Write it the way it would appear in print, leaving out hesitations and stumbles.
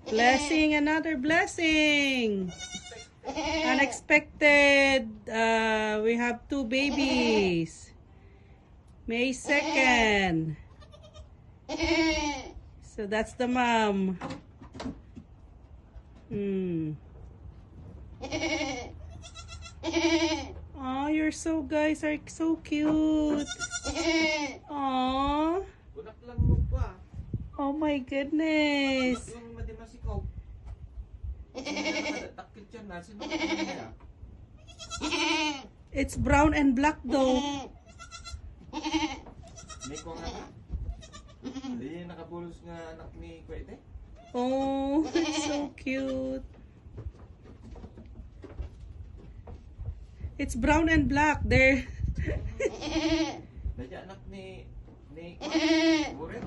Blessing, another blessing. Unexpected. We have 2 babies. May 2nd. So that's the mom. Oh, you're so guys are so cute. Oh. Bunak lang mo pa. Oh my goodness. Yung madimasikaw. Takit yan na. Sino ka niya? It's brown and black though. May ko nga. Hindi nakabulos nga anak ni Kwete. Oh, it's so cute. It's brown and black. They're Dadya anak ni Buret.